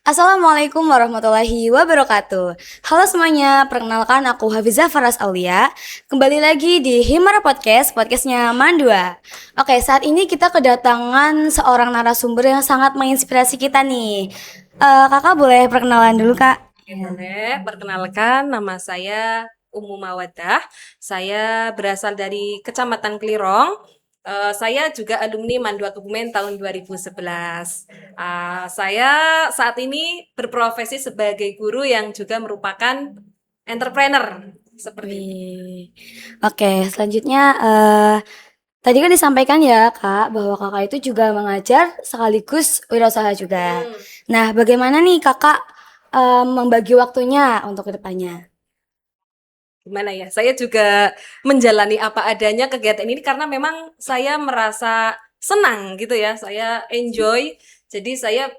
Assalamualaikum warahmatullahi wabarakatuh. Halo semuanya, perkenalkan aku Hafizah Faras Aulia. Kembali lagi di Himara Podcast, podcastnya Mandua. Oke, saat ini kita kedatangan seorang narasumber yang sangat menginspirasi kita nih. Kakak boleh perkenalan dulu kak? Oke, boleh. Perkenalkan, nama saya Umu Mawadah. Saya berasal dari Kecamatan Klirong. Saya juga alumni Mandua Kebumen tahun 2011. Saya saat ini berprofesi sebagai guru yang juga merupakan entrepreneur. Seperti itu. Wih. Oke, selanjutnya tadi kan disampaikan ya kak bahwa kakak itu juga mengajar sekaligus wirausaha juga. Hmm. Nah, bagaimana nih kakak membagi waktunya untuk kedepannya? Gimana ya? Saya juga menjalani apa adanya kegiatan ini karena memang saya merasa senang gitu ya. Saya enjoy. Jadi saya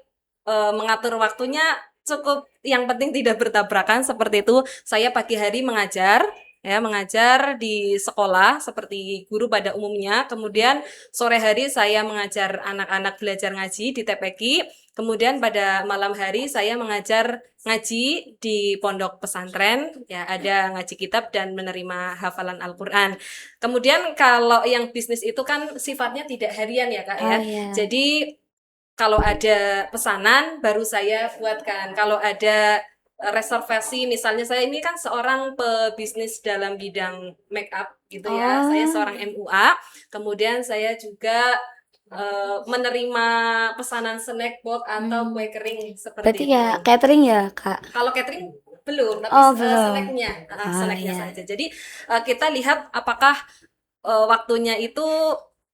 mengatur waktunya cukup yang penting tidak bertabrakan seperti itu. Saya pagi hari mengajar ya, mengajar di sekolah seperti guru pada umumnya. Kemudian sore hari saya mengajar anak-anak belajar ngaji di TPQ. Kemudian pada malam hari saya mengajar ngaji di pondok pesantren, ya ada ngaji kitab dan menerima hafalan Al-Quran. Kemudian kalau yang bisnis itu kan sifatnya tidak harian ya Kak Oh ya. ya. Jadi kalau ada pesanan baru saya buatkan. Kalau ada reservasi, misalnya saya ini kan seorang pebisnis dalam bidang make up gitu ya. Saya Oh, seorang MUA. Kemudian saya juga menerima pesanan snack box atau hmm. kue kering Berarti seperti ya itu. catering ya, Kak? Kalau catering belum, tapi Oh, belum. Oh, snacknya iya. saja. Jadi kita lihat apakah waktunya itu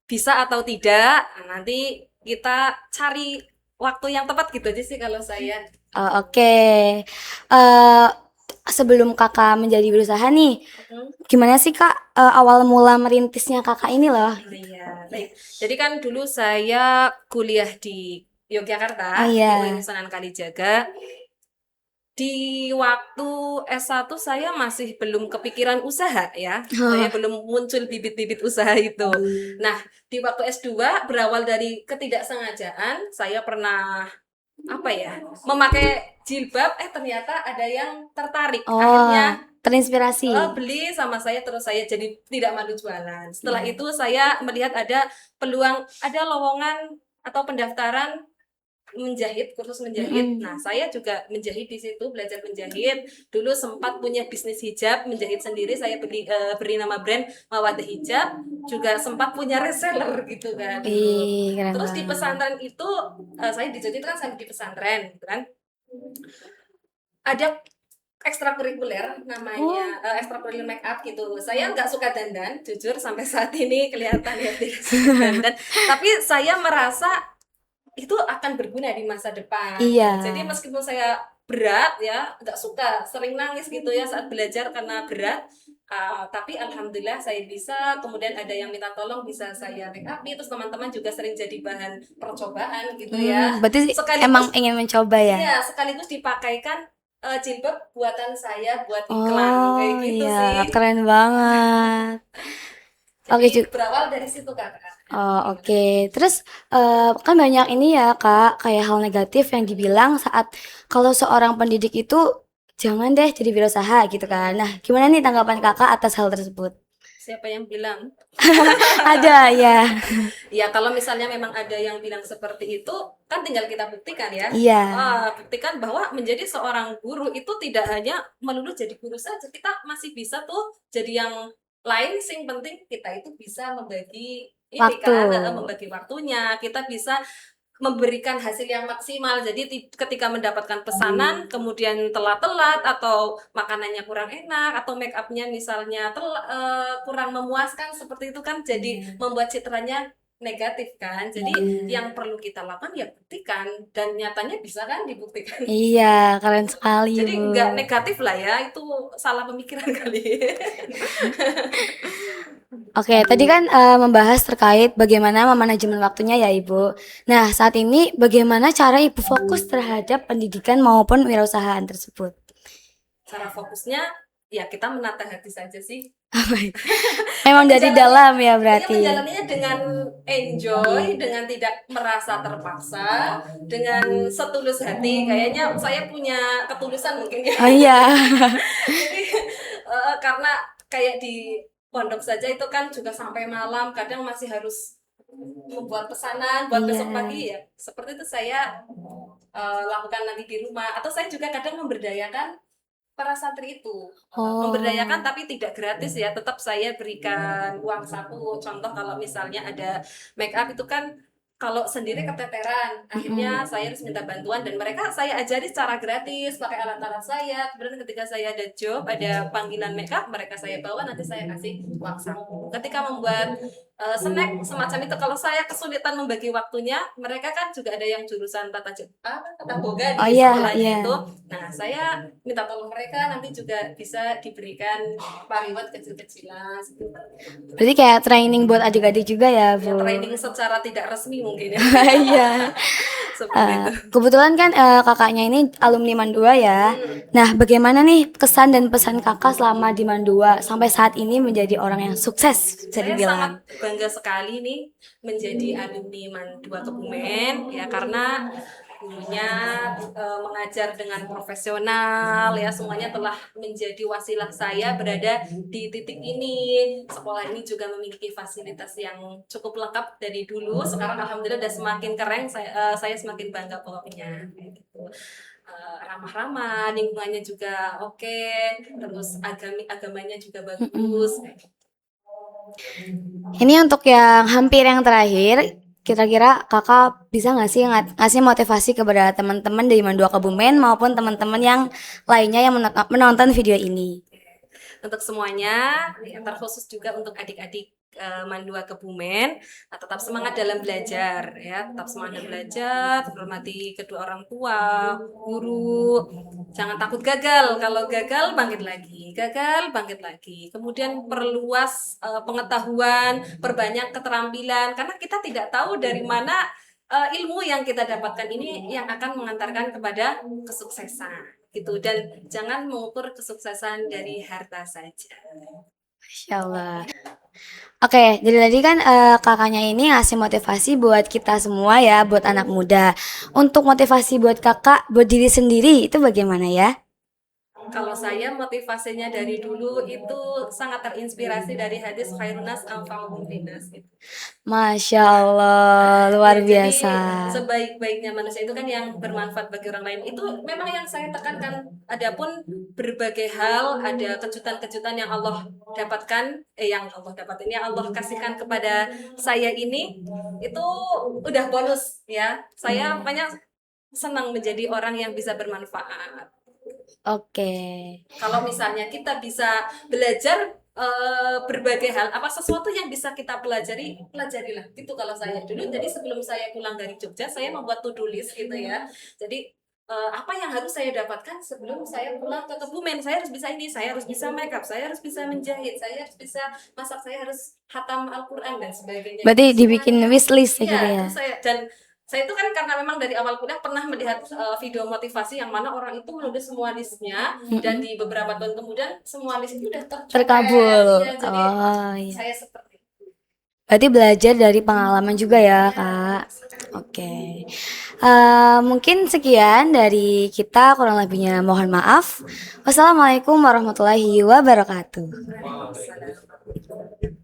bisa atau tidak. Nah, nanti kita cari waktu yang tepat gitu aja sih kalau saya. Oh, oke. Eh, sebelum Kakak menjadi berusaha nih, Hmm. gimana sih, Kak, awal mula merintisnya Kakak ini loh? Iya, baik. Jadi kan dulu saya kuliah di Oh Yogyakarta, di UIN iya. Sunan Kalijaga. Di waktu S1 saya masih belum kepikiran usaha ya. Saya belum muncul bibit-bibit usaha itu. Nah, di waktu S2 berawal dari ketidaksengajaan, saya pernah apa ya? Memakai jilbab ternyata ada yang tertarik. Oh, Akhirnya terinspirasi. beli sama saya terus saya jadi tidak malu jualan. Setelah Iya. itu saya melihat ada peluang, ada lowongan atau pendaftaran menjahit, kursus menjahit. Nah, Mm-mm. saya juga menjahit di situ, belajar menjahit. Dulu sempat punya bisnis hijab, menjahit sendiri. Saya beri nama brand Mawadah Hijab. Juga sempat punya reseller gitu kan dulu. Ih, keren Terus di banget. pesantren itu saya dijahit kan sampai di pesantren gitu kan. Ada ekstrakurikuler namanya Oh. ekstrakurikuler make up gitu. Saya nggak suka dandan, jujur sampai saat ini kelihatan ya tidak suka dandan. Tapi saya merasa itu akan berguna di masa depan. Iya. Jadi meskipun saya berat ya, nggak suka, sering nangis gitu ya saat belajar karena berat. Tapi alhamdulillah saya bisa. Kemudian ada yang minta tolong bisa saya make up. Terus teman-teman juga sering jadi bahan percobaan gitu ya. Berarti emang Sekaligus, ingin mencoba ya? iya sekaligus dipakaikan jilbab buatan saya buat iklan Oh, kayak gitu iya, sih. keren banget. Oke, Jadi berawal dari situ kakak. oh, oke. Terus kan banyak ini ya Kak, kayak hal negatif yang dibilang saat kalau seorang pendidik itu jangan deh jadi wirausaha gitu kan. Nah, gimana nih tanggapan Kakak atas hal tersebut? Siapa yang bilang? Ada ya. Ya, kalau misalnya memang ada yang bilang seperti itu, kan tinggal kita buktikan ya. Iya. Buktikan bahwa menjadi seorang guru itu tidak hanya melulu jadi guru saja, kita masih bisa tuh jadi yang lain. Sing penting kita itu bisa membagi ini Waktu. kan, membagi waktunya, kita bisa memberikan hasil yang maksimal. Jadi ketika mendapatkan pesanan kemudian telat-telat atau makanannya kurang enak atau make upnya misalnya kurang memuaskan seperti itu kan jadi Iya. membuat citranya negatif kan. Jadi Iya. yang perlu kita lakukan ya buktikan dan nyatanya bisa kan dibuktikan. Iya, keren sekali, Jadi Bu. nggak negatif lah ya, itu salah pemikiran kali. Oke, tadi kan membahas terkait bagaimana memanajemen waktunya ya Ibu. Nah, saat ini bagaimana cara Ibu fokus terhadap pendidikan maupun wirausahaan tersebut? Cara fokusnya ya kita menata hati saja sih. Memang dari Menjalani dalam ya Iya, berarti. menjalaninya dengan enjoy, dengan tidak merasa terpaksa, dengan setulus hati. Kayaknya saya punya ketulusan mungkin ya. Oh iya. Jadi karena kayak di pondok saja itu kan juga sampai malam, kadang masih harus membuat pesanan buat Iya. besok pagi ya. Seperti itu saya lakukan nanti di rumah. Atau saya juga kadang memberdayakan para santri itu. Memberdayakan Oh. tapi tidak gratis ya, tetap saya berikan uang saku. Contoh kalau misalnya ada make up itu kan kalau sendiri keteteran, akhirnya saya harus minta bantuan dan mereka saya ajari secara gratis pakai alat-alat saya. Kemudian ketika saya ada job, ada panggilan make up, mereka saya bawa nanti saya kasih uang saku. Ketika membuat snack semacam itu, kalau saya kesulitan membagi waktunya, mereka kan juga ada yang jurusan tata boga Oh di iya, sekolahnya iya. itu. Nah, saya minta tolong mereka nanti juga bisa diberikan pariwat kecil-kecilan seperti itu. Berarti kayak training buat adik-adik juga ya, Ya Bu. training secara tidak resmi mungkin ya. Iya. Seperti itu. Kebetulan kan kakaknya ini alumni Mandua ya. Nah, bagaimana nih kesan dan pesan kakak selama di Mandua sampai saat ini menjadi orang yang sukses bisa Saya sangat dibilang? bangga sekali nih menjadi alumni Mandua Kebumen ya, karena dulunya mengajar dengan profesional ya, semuanya telah menjadi wasilah saya berada di titik ini. Sekolah ini juga memiliki fasilitas yang cukup lengkap dari dulu, sekarang alhamdulillah udah semakin keren. Saya semakin bangga pokoknya kayak gitu. Ramah-ramah, lingkungannya juga oke, terus agamanya juga bagus. Ini untuk yang hampir yang terakhir, kira-kira kakak bisa nggak sih ngasih motivasi kepada teman-teman dari Mandua Kebumen maupun teman-teman yang lainnya yang menonton video ini? Untuk semuanya, ya, terkhusus juga untuk adik-adik Mandua Kebumen, tetap semangat dalam belajar ya, tetap semangat belajar, hormati kedua orang tua, guru, jangan takut gagal. Kalau gagal bangkit lagi, gagal bangkit lagi. Kemudian perluas pengetahuan, perbanyak keterampilan, karena kita tidak tahu dari mana ilmu yang kita dapatkan ini yang akan mengantarkan kepada kesuksesan gitu, dan jangan mengukur kesuksesan dari harta saja. Insya Allah. Oke, jadi tadi kan kakaknya ini ngasih motivasi buat kita semua ya, buat anak muda. Untuk motivasi buat kakak, buat diri sendiri itu bagaimana ya? Kalau saya motivasinya dari dulu itu sangat terinspirasi dari hadis khairunas anfa'uhum linnas gitu. Masya Allah, luar Ya, jadi biasa. sebaik-baiknya manusia itu kan yang bermanfaat bagi orang lain. Itu memang yang saya tekankan. Adapun berbagai hal, ada kejutan-kejutan yang Allah dapatkan, yang Allah dapatin, yang Allah kasihkan kepada saya ini, itu udah bonus ya. Saya makanya senang menjadi orang yang bisa bermanfaat. Oke. Kalau misalnya kita bisa belajar berbagai hal, apa sesuatu yang bisa kita pelajari, pelajarilah. Gitu kalau saya dulu. Jadi sebelum saya pulang dari Jogja, saya membuat to-do list gitu ya. Jadi apa yang harus saya dapatkan sebelum saya pulang ke Kebumen? Saya harus bisa ini, saya harus bisa makeup, saya harus bisa menjahit, saya harus bisa masak, saya harus khatam Al-Quran dan sebagainya. Berarti Itu dibikin semuanya. wishlist ya Iya, gitu ya? itu saya itu kan karena memang dari awal kuliah pernah melihat video motivasi yang mana orang itu menulis semua listnya, dan di beberapa tahun kemudian semua list itu udah tercoret Terkabul. ya, jadi Oh iya. saya seperti itu. Berarti belajar dari pengalaman juga ya, Kak. Oke. Mungkin sekian dari kita, kurang lebihnya mohon maaf. Wassalamualaikum warahmatullahi wabarakatuh. Waalaikumsalam.